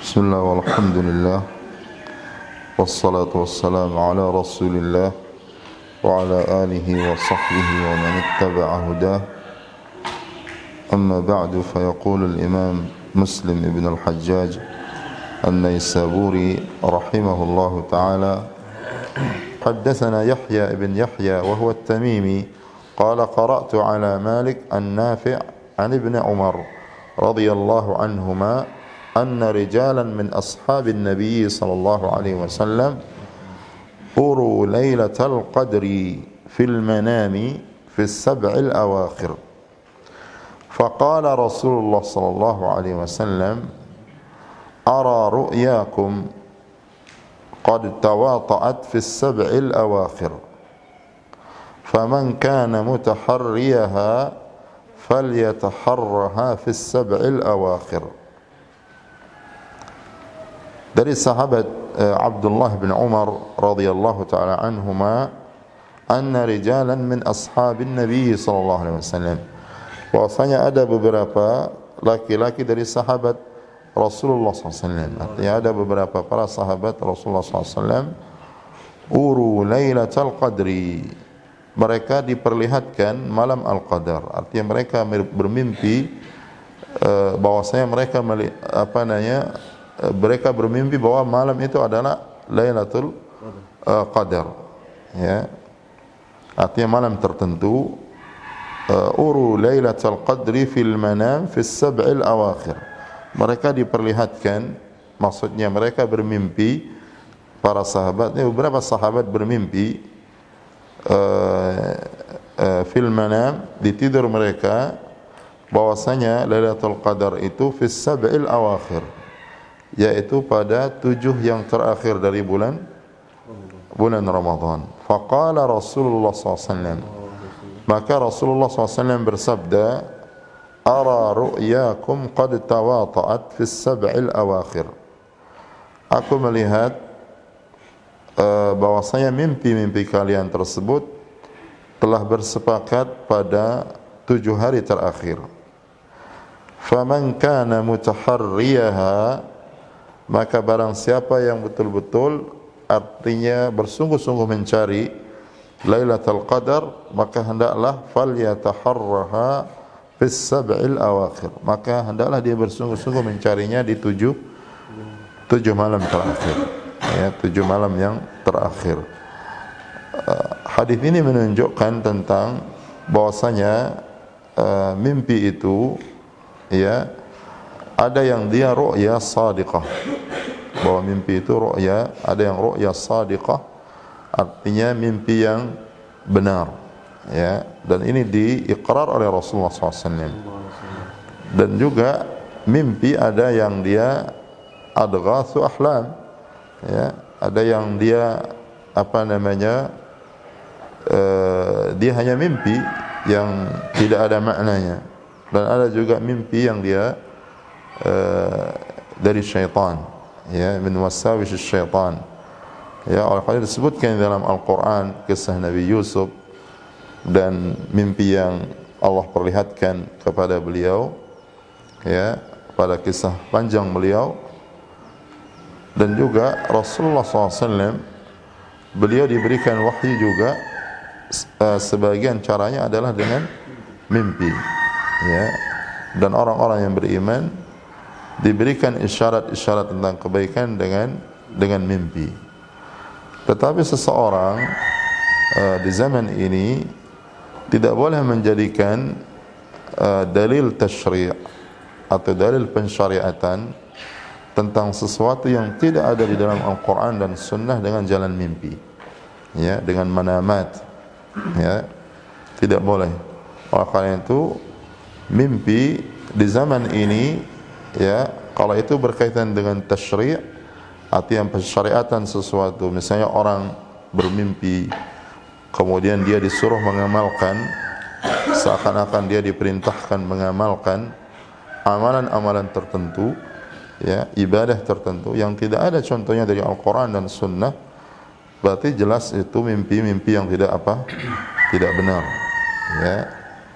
Bismillah walhamdulillah wassalatu wassalamu ala rasulillah wa ala alihi wa sahbihi wa man ittaba'a hudah. Amma ba'du, fayaqulu al-imam Muslim ibn al-Hajjaj an-Naysaburi rahimahullahu ta'ala, haddathana Yahya ibn Yahya wa huwa at-Tamimi qala qara'tu ala Malik an-Nafi' an ibn Umar radhiyallahu anhuma أن رجالا من أصحاب النبي صلى الله عليه وسلم أروا ليلة القدر في المنام في السبع الأواخر، فقال رسول الله صلى الله عليه وسلم أرى رؤياكم قد تواطأت في السبع الأواخر، فمن كان متحريها فليتحرها في السبع الأواخر. Dari sahabat Abdullah bin Umar radhiyallahu taala anhuma, anna rijalan min ashabin Nabi sallallahu alaihi wasallam, bahwasanya ada beberapa laki-laki dari sahabat Rasulullah sallallahu alaihi wasallam, artinya ada beberapa para sahabat Rasulullah sallallahu alaihi wasallam, uru lailatul qadri, mereka diperlihatkan malam al-qadar, artinya mereka bermimpi bahwasanya mereka bermimpi bahwa malam itu adalah Lailatul Qadar, ya. Artinya malam tertentu. Uru Lailatul Qadri fil manam fis sab'il awakhir. Mereka diperlihatkan, maksudnya mereka bermimpi, para sahabat, beberapa sahabat bermimpi fil manam, di tidur mereka, bahwasanya Lailatul Qadar itu fis sab'il awakhir, yaitu pada 7 yang terakhir dari bulan Ramadan. Faqala Rasulullah SAW, maka Rasulullah SAW bersabda, ara ru'yakum qad tawata'at fis sab'il awakhir, aku melihat bahwasanya mimpi-mimpi kalian tersebut telah bersepakat pada 7 hari terakhir. Faman kana mutaharriyaha, maka barang siapa yang betul-betul, artinya bersungguh-sungguh mencari Lailatul Qadar, maka hendaklah falyataharraha fis sab'il awakhir, maka hendaklah dia bersungguh-sungguh mencarinya di 7 malam terakhir, ya, 7 malam yang terakhir. Hadis ini menunjukkan tentang bahwasanya mimpi itu, ya, ada yang dia ru'ya sadiqah, bahwa mimpi itu ru'ya, ada yang ru'ya sadiqah, artinya mimpi yang benar, ya, dan ini diiqrar oleh Rasulullah SAW. Dan juga mimpi ada yang dia adghatsu ahlam, ya, ada yang dia dia hanya mimpi yang tidak ada maknanya, dan ada juga mimpi yang dia dari syaitan, ya, min wasawis syaitan, ya. Oleh karena disebutkan dalam Al-Quran kisah Nabi Yusuf dan mimpi yang Allah perlihatkan kepada beliau, ya, pada kisah panjang beliau. Dan juga Rasulullah SAW, beliau diberikan wahyu juga, sebagian caranya adalah dengan mimpi, ya. Dan orang-orang yang beriman diberikan isyarat-isyarat tentang kebaikan dengan mimpi. Tetapi seseorang di zaman ini tidak boleh menjadikan dalil tasyri' atau dalil pensyariatan tentang sesuatu yang tidak ada di dalam Al-Quran dan Sunnah dengan jalan mimpi, ya, dengan manamat, ya, tidak boleh. Oleh karena itu, mimpi di zaman ini, ya, kalau itu berkaitan dengan tasyri', artinya pensyariatan sesuatu, misalnya orang bermimpi kemudian dia disuruh mengamalkan, seakan-akan dia diperintahkan mengamalkan amalan-amalan tertentu, ya, ibadah tertentu yang tidak ada contohnya dari Al-Quran dan Sunnah, berarti jelas itu mimpi-mimpi yang tidak benar, ya.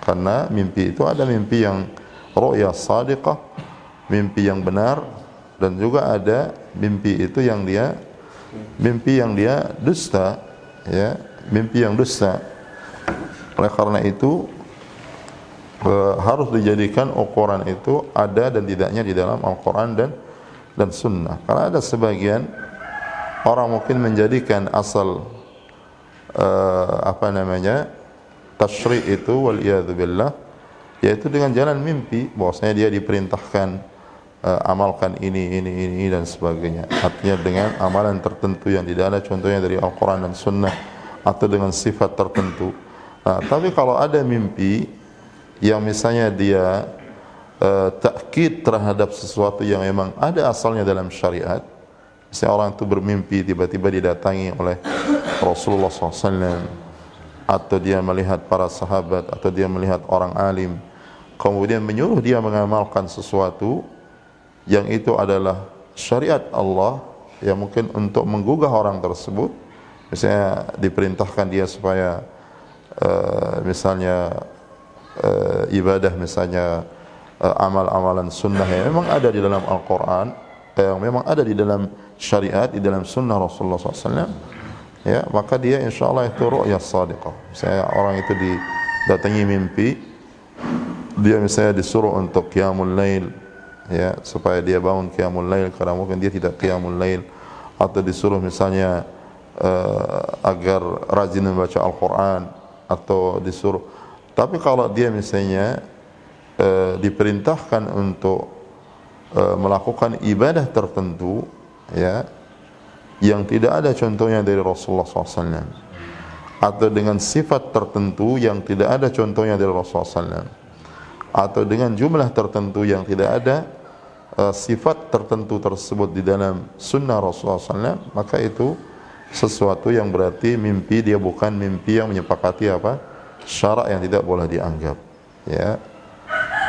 Karena mimpi itu ada mimpi yang ru'ya sadiqah, mimpi yang benar, dan juga ada mimpi itu yang dia dusta, ya, mimpi yang dusta. Oleh karena itu harus dijadikan ukuran itu ada dan tidaknya di dalam Al-Quran dan Sunnah. Karena ada sebagian orang mungkin menjadikan asal tasyri' itu waliyadzubillah, yaitu dengan jalan mimpi, bahwasanya dia diperintahkan amalkan ini dan sebagainya. Artinya dengan amalan tertentu yang tidak ada contohnya dari Al-Quran dan Sunnah, atau dengan sifat tertentu. Nah, tapi kalau ada mimpi yang misalnya dia takkid terhadap sesuatu yang memang ada asalnya dalam syariat, misalnya orang itu bermimpi tiba-tiba didatangi oleh Rasulullah SAW, atau dia melihat para sahabat, atau dia melihat orang alim, kemudian menyuruh dia mengamalkan sesuatu yang itu adalah syariat Allah, yang mungkin untuk menggugah orang tersebut, misalnya diperintahkan dia supaya misalnya ibadah, misalnya amal-amalan sunnah yang memang ada di dalam Al-Quran, yang memang ada di dalam syariat, di dalam sunnah Rasulullah SAW, ya, maka dia insyaAllah itu ru'yah sadiqah. Misalnya orang itu didatangi mimpi, dia misalnya disuruh untuk qiyamul lail, ya, supaya dia bangun qiyamul lail karena mungkin dia tidak qiyamul lail, atau disuruh misalnya agar rajin membaca Al-Quran, atau disuruh. Tapi kalau dia misalnya diperintahkan untuk melakukan ibadah tertentu, ya, yang tidak ada contohnya dari Rasulullah SAW, atau dengan sifat tertentu yang tidak ada contohnya dari Rasulullah SAW, atau dengan jumlah tertentu yang tidak ada sifat tertentu tersebut di dalam sunnah Rasulullah SAW, maka itu sesuatu yang berarti mimpi dia bukan mimpi yang menyepakati syarak yang tidak boleh dianggap, ya.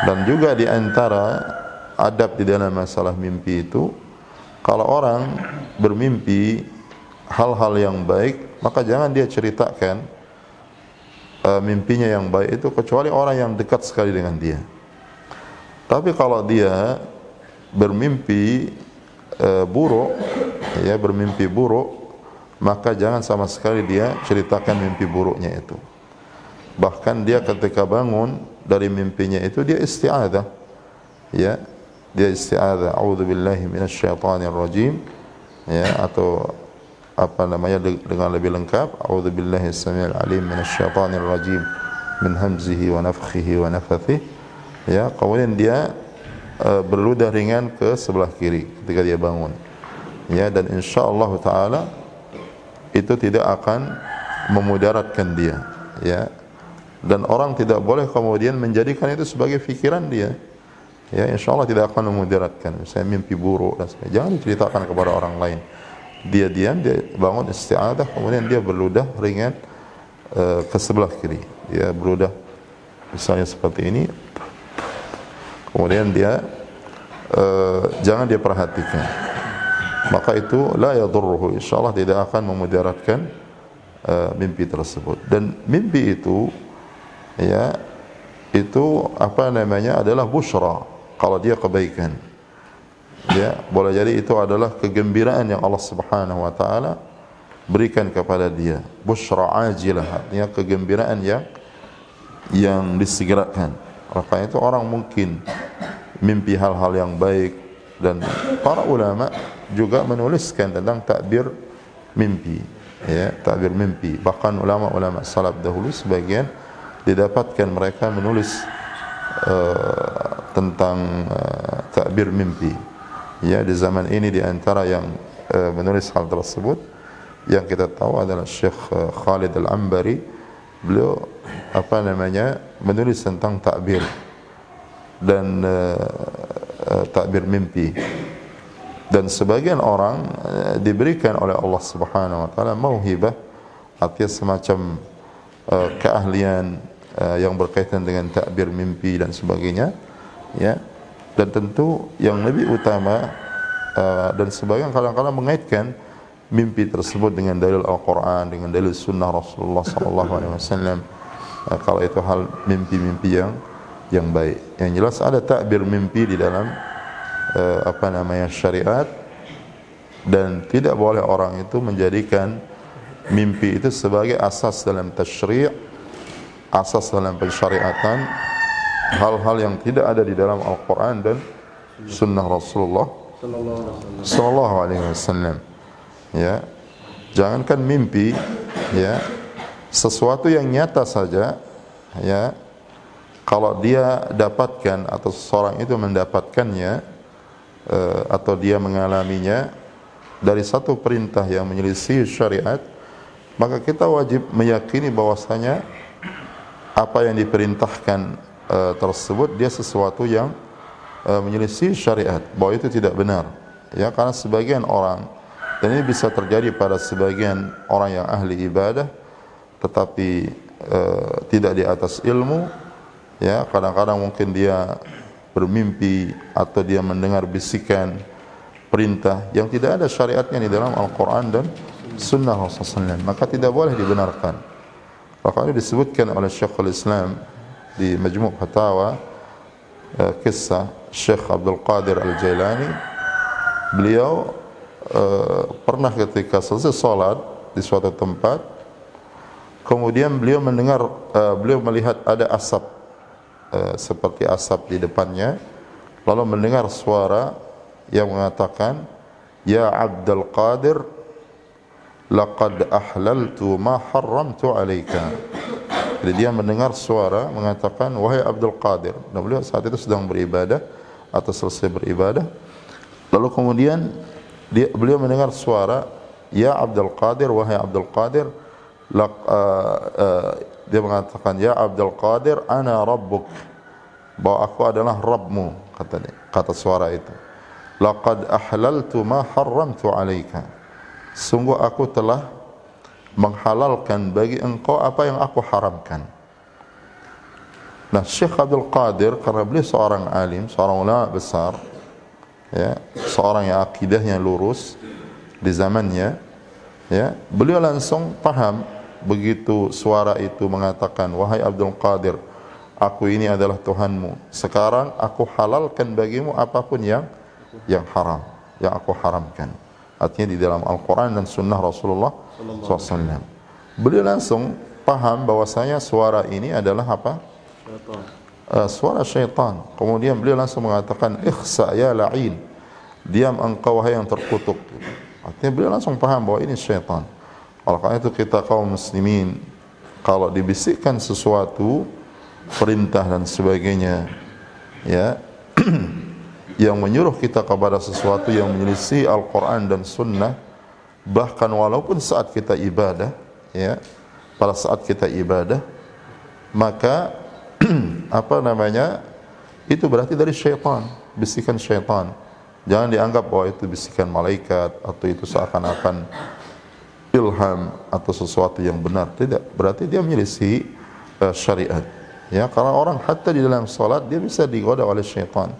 Dan juga di antara adab di dalam masalah mimpi itu, kalau orang bermimpi hal-hal yang baik, maka jangan dia ceritakan mimpinya yang baik itu kecuali orang yang dekat sekali dengan dia. Tapi kalau dia bermimpi buruk, ya, bermimpi buruk, maka jangan sama sekali dia ceritakan mimpi buruknya itu. Bahkan dia ketika bangun dari mimpinya itu dia isti'adzah, ya, dia isti'adzah, a'udzubillahi minasyaitonir rajim, ya, atau dengan lebih lengkap, a'udzubillahi as-sami'il alim minasyaitonir rajim min hamzihi wa nafthihi wa nafathihi, ya. Kemudian dia berludah ringan ke sebelah kiri ketika dia bangun, ya, dan insyaallah taala itu tidak akan memudaratkan dia, ya. Dan orang tidak boleh kemudian menjadikan itu sebagai fikiran dia, ya, insyaallah tidak akan memudaratkan. Misalnya mimpi buruk dan sebagainya, jangan diceritakan kepada orang lain. Dia diam, dia bangun isti'adzah, kemudian dia berludah ringan ke sebelah kiri, dia berludah misalnya seperti ini, kemudian dia jangan dia perhatikan, maka itu la yadurruhu, insyaallah tidak akan memudaratkan mimpi tersebut. Dan mimpi itu, ya, itu adalah busyra kalau dia kebaikan, ya, boleh jadi itu adalah kegembiraan yang Allah Subhanahu wa taala berikan kepada dia. Busyra ajilah, artinya kegembiraan yang disegerakan. Maka itu orang mungkin mimpi hal-hal yang baik, dan para ulama juga menuliskan tentang takbir mimpi, ya, takbir mimpi. Bahkan ulama-ulama salaf dahulu sebagian didapatkan mereka menulis tentang takbir mimpi, ya. Di zaman ini di antara yang menulis hal tersebut yang kita tahu adalah Syekh Khalid Al-Ambari. Beliau menulis tentang takbir dan takbir mimpi. Dan sebagian orang diberikan oleh Allah Subhanahu wa taala mauhibah, artinya semacam keahlian yang berkaitan dengan takbir mimpi dan sebagainya, ya. Dan tentu yang lebih utama, dan sebagian kadang-kadang mengaitkan mimpi tersebut dengan dalil Al-Quran, dengan dalil Sunnah Rasulullah SAW. Kalau itu hal mimpi-mimpi yang baik. Yang jelas ada takbir mimpi di dalam syariat, dan tidak boleh orang itu menjadikan mimpi itu sebagai asas dalam tasyri', asas dalam pensyariatan hal-hal yang tidak ada di dalam Al-Quran dan Sunnah Rasulullah Sallallahu Alaihi Wasallam. Ya, jangankan mimpi, ya, sesuatu yang nyata saja, ya, kalau dia dapatkan atau seseorang itu mendapatkannya atau dia mengalaminya dari satu perintah yang menyelisih syariat, maka kita wajib meyakini bahwasanya apa yang diperintahkan tersebut dia sesuatu yang menyelisih syariat, bahwa itu tidak benar. Ya, karena sebagian orang, dan ini bisa terjadi pada sebagian orang yang ahli ibadah tetapi tidak di atas ilmu, ya, kadang-kadang mungkin dia bermimpi atau dia mendengar bisikan perintah yang tidak ada syariatnya di dalam Al-Quran dan Sunnah Rasulullah SAW, maka tidak boleh dibenarkan. Makanya disebutkan oleh Syekhul Islam di Majmu' Fatawa, kisah Syekh Abdul Qadir Al-Jailani. Beliau pernah ketika selesai salat di suatu tempat, kemudian beliau mendengar, beliau melihat ada asap, seperti asap di depannya, lalu mendengar suara yang mengatakan, "Ya Abdul Qadir, laqad ahlaltu ma harramtu alaika." Jadi dia mendengar suara mengatakan, "Wahai Abdul Qadir." Dan beliau saat itu sedang beribadah atau selesai beribadah. Lalu kemudian beliau mendengar suara, "Ya Abdul Qadir, wahai Abdul Qadir." Dia mengatakan, "Ya Abdul Qadir, ana rabbuk." Bahwa aku adalah Rabbmu, kata suara itu. "Laqad ahlaltu ma harramtu alaika." Sungguh aku telah menghalalkan bagi engkau apa yang aku haramkan. Nah, Syekh Abdul Qadir, karena beliau seorang alim, seorang ulama besar, ya, seorang yang akidahnya lurus di zamannya, ya, beliau langsung paham begitu suara itu mengatakan, "Wahai Abdul Qadir, aku ini adalah Tuhanmu. Sekarang aku halalkan bagimu apapun yang haram, yang aku haramkan." Artinya di dalam Al-Quran dan Sunnah Rasulullah SAW. Beliau langsung paham bahwasanya suara ini adalah apa? Suara syaitan. Kemudian beliau langsung mengatakan, "Ikhsa ya la'in." Diam engkau wahai yang terkutuk. Artinya beliau langsung paham bahwa ini syaitan. Oleh karena itu kita kaum muslimin, kalau dibisikkan sesuatu, perintah dan sebagainya, ya, yang menyuruh kita kepada sesuatu yang menyelisih Al-Quran dan Sunnah, bahkan walaupun saat kita ibadah, ya, pada saat kita ibadah, maka itu berarti dari syaitan, bisikan syaitan. Jangan dianggap bahwa itu bisikan malaikat atau itu seakan-akan ilham atau sesuatu yang benar. Tidak, berarti dia menyelisih syariat. Ya, karena orang hatta di dalam salat dia bisa digoda oleh syaitan.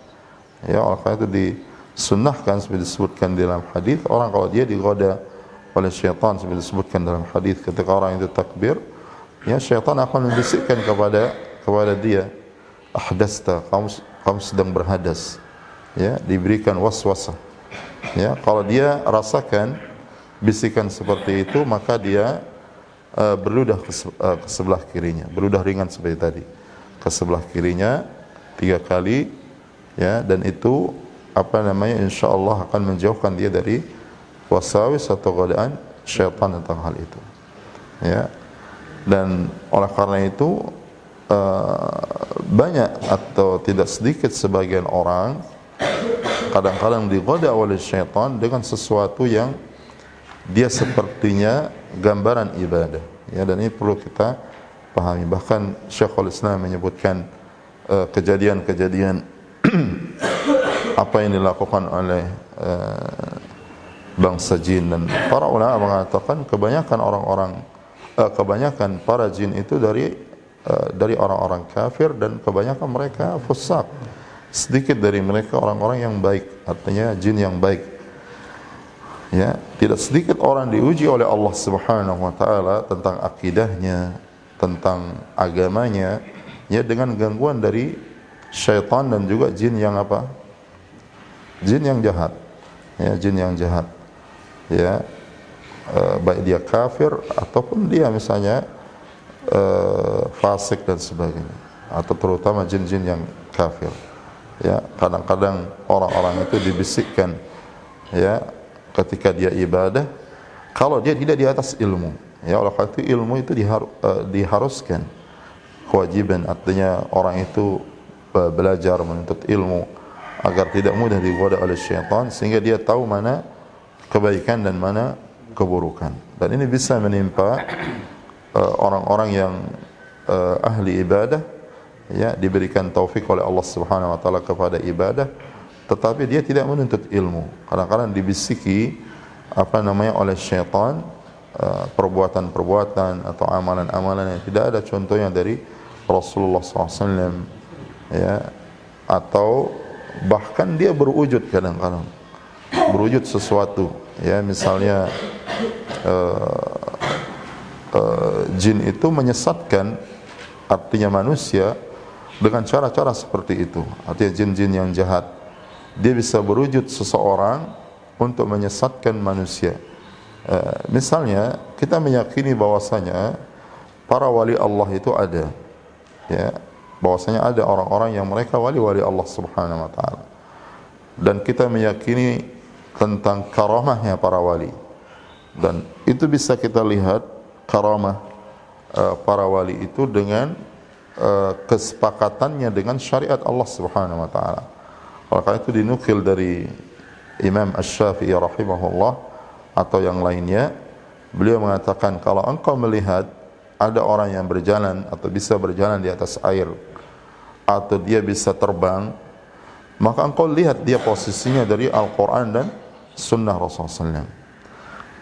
Ya, oleh karena itu disunnahkan seperti disebutkan di dalam hadis, orang kalau dia digoda oleh syaitan seperti disebutkan dalam hadis, ketika orang itu takbir, ya, syaitan akan membisikkan kepada dia, "Ahdasta, kamu sedang berhadas." Ya, diberikan waswasah. Ya, kalau dia rasakan bisikan seperti itu, maka dia berludah ke sebelah kirinya, berludah ringan seperti tadi, ke sebelah kirinya 3 kali, ya, dan itu insyaallah akan menjauhkan dia dari wasawis atau godaan syaitan tentang hal itu. Ya, dan oleh karena itu banyak atau tidak sedikit sebagian orang kadang-kadang digoda oleh syaitan dengan sesuatu yang dia sepertinya gambaran ibadah, ya, dan ini perlu kita pahami. Bahkan Syekhul Islam menyebutkan kejadian-kejadian apa yang dilakukan oleh bangsa jin, dan para ulama mengatakan kebanyakan para jin itu dari orang-orang kafir, dan kebanyakan mereka fusaq. Sedikit dari mereka orang-orang yang baik, artinya jin yang baik. Ya, tidak sedikit orang diuji oleh Allah Subhanahu wa taala tentang akidahnya, tentang agamanya, ya, dengan gangguan dari syaitan dan juga jin yang jin yang jahat, ya, jin yang jahat, ya, baik dia kafir ataupun dia misalnya fasik dan sebagainya, atau terutama jin-jin yang kafir. Ya, kadang-kadang orang-orang itu dibisikkan, ya, ketika dia ibadah, kalau dia tidak di atas ilmu, ya, oleh karena itu ilmu itu diharuskan, kewajiban, artinya orang itu belajar menuntut ilmu agar tidak mudah digoda oleh syaitan, sehingga dia tahu mana kebaikan dan mana keburukan. Dan ini bisa menimpa orang-orang yang ahli ibadah, ya, diberikan taufik oleh Allah Subhanahu wa taala kepada ibadah, tetapi dia tidak menuntut ilmu. Kadang-kadang dibisiki oleh syaitan perbuatan-perbuatan atau amalan-amalan yang tidak ada contohnya dari Rasulullah SAW, ya, atau bahkan dia berwujud, kadang-kadang berwujud sesuatu, ya, misalnya jin itu menyesatkan, artinya manusia, dengan cara-cara seperti itu. Artinya jin-jin yang jahat, dia bisa berwujud seseorang untuk menyesatkan manusia. Misalnya kita meyakini bahwasanya para wali Allah itu ada, ya, bahwasanya ada orang-orang yang mereka wali-wali Allah Subhanahu wa taala, dan kita meyakini tentang karamahnya para wali, dan itu bisa kita lihat karamah para wali itu dengan kesepakatannya dengan syariat Allah Subhanahu wa taala. Oleh karena itu dinukil dari Imam Asy-Syafi'i rahimahullah atau yang lainnya, beliau mengatakan, kalau engkau melihat ada orang yang berjalan atau bisa berjalan di atas air, atau dia bisa terbang, maka engkau lihat dia posisinya dari Al-Quran dan Sunnah Rasulullah SAW.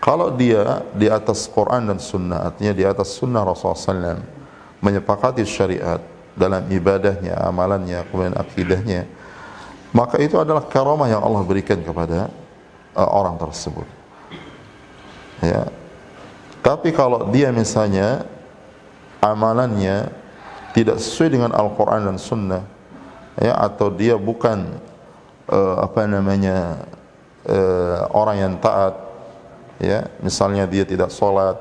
Kalau dia di atas Quran dan Sunnah, artinya di atas Sunnah Rasulullah SAW, menyepakati syariat dalam ibadahnya, amalannya, kemudian akidahnya, maka itu adalah karamah yang Allah berikan kepada orang tersebut, ya. Tapi kalau dia misalnya amalannya tidak sesuai dengan Al-Quran dan Sunnah, ya, atau dia bukan orang yang taat, ya, misalnya dia tidak sholat,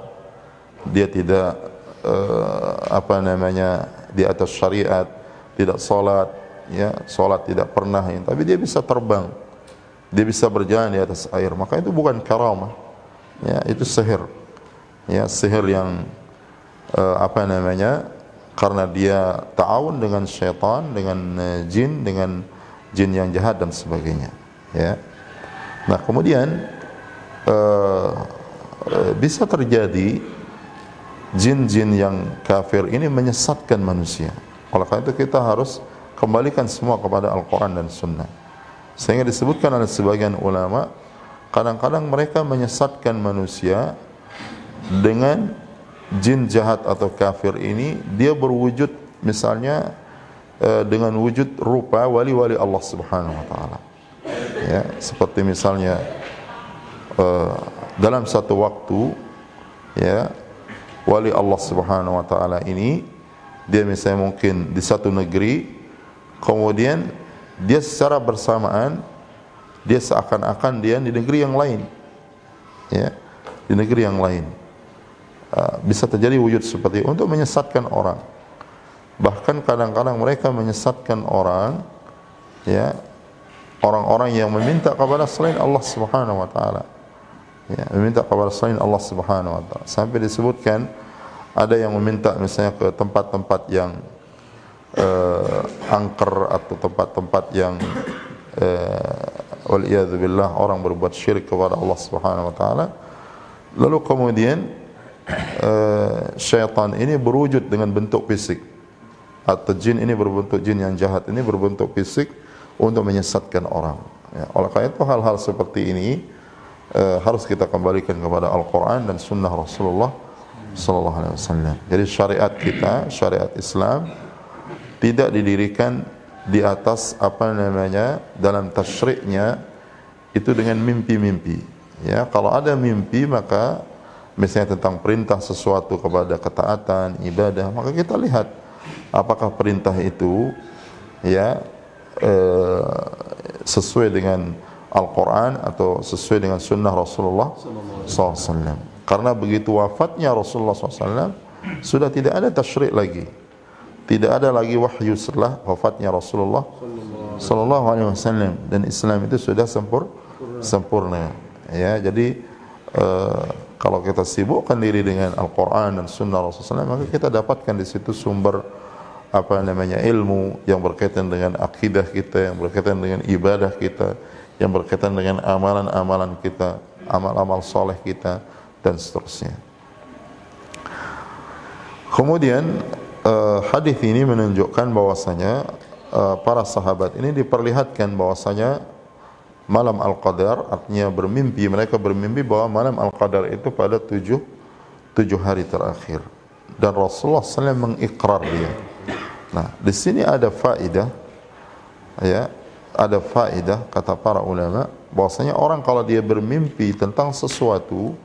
dia tidak di atas syariat, tidak sholat, ya, sholat tidak pernah, ya, tapi dia bisa terbang, dia bisa berjalan di atas air, maka itu bukan karamah, ya, itu sihir, ya, sihir yang karena dia ta'awun dengan syaitan, dengan jin yang jahat dan sebagainya, ya. Nah, kemudian bisa terjadi jin-jin yang kafir ini menyesatkan manusia. Oleh karena itu kita harus kembalikan semua kepada Al-Quran dan Sunnah. Sehingga disebutkan oleh sebagian ulama, kadang-kadang mereka menyesatkan manusia dengan jin jahat atau kafir ini, dia berwujud misalnya dengan wujud rupa wali-wali Allah Subhanahu wa taala, ya, seperti misalnya dalam satu waktu, ya, wali Allah Subhanahu wa taala ini dia misalnya mungkin di satu negeri, kemudian dia secara bersamaan dia seakan-akan dia di negeri yang lain, ya, di negeri yang lain. Bisa terjadi wujud seperti itu untuk menyesatkan orang. Bahkan kadang-kadang mereka menyesatkan orang, ya, orang-orang yang meminta kepada selain Allah Subhanahu wa taala, ya, meminta kepada selain Allah Subhanahu wa taala. Sampai disebutkan ada yang meminta misalnya ke tempat-tempat yang angker atau tempat-tempat yang waliyadzubillah orang berbuat syirik kepada Allah Subhanahu wa taala. Lalu kemudian syaitan ini berwujud dengan bentuk fisik, atau jin ini berbentuk, jin yang jahat ini berbentuk fisik untuk menyesatkan orang, ya. Oleh karena itu hal-hal seperti ini harus kita kembalikan kepada Al-Quran dan Sunnah Rasulullah Sallallahu Alaihi Wasallam. Jadi syariat kita, syariat Islam tidak didirikan di atas dalam tasyriknya itu dengan mimpi-mimpi, ya. Kalau ada mimpi, maka misalnya tentang perintah sesuatu kepada ketaatan, ibadah, maka kita lihat apakah perintah itu, ya, sesuai dengan Al-Quran atau sesuai dengan sunnah Rasulullah SAW. Karena begitu wafatnya Rasulullah SAW, sudah tidak ada tasyri' lagi, tidak ada lagi wahyu setelah wafatnya Rasulullah SAW, dan Islam itu sudah sempurna. Ya, jadi kalau kita sibukkan diri dengan Al-Quran dan sunnah Rasulullah SAW, maka kita dapatkan di situ sumber ilmu yang berkaitan dengan akidah kita, yang berkaitan dengan ibadah kita, yang berkaitan dengan amalan-amalan kita, amal-amal soleh kita, dan seterusnya. Kemudian hadis ini menunjukkan bahwasanya para sahabat ini diperlihatkan bahwasanya malam Al-Qadar, artinya bermimpi, mereka bermimpi bahwa malam Al-Qadar itu pada tujuh hari terakhir, dan Rasulullah SAW mengikrar dia. Nah, di sini ada faedah, ya, ada faedah kata para ulama bahwasanya orang kalau dia bermimpi tentang sesuatu,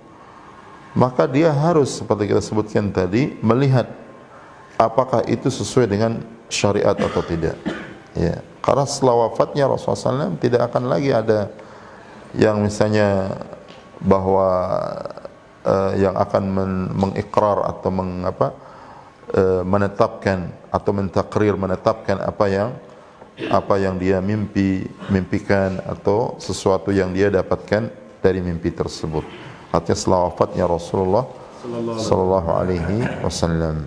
maka dia harus seperti kita sebutkan tadi melihat apakah itu sesuai dengan syariat atau tidak. Ya, karena setelah wafatnya Rasulullah SAW tidak akan lagi ada yang misalnya bahwa yang akan mengikrar atau menetapkan atau menetapkan apa yang dia mimpikan atau sesuatu yang dia dapatkan dari mimpi tersebut. Artinya setelah wafatnya Rasulullah sallallahu alaihi wasallam.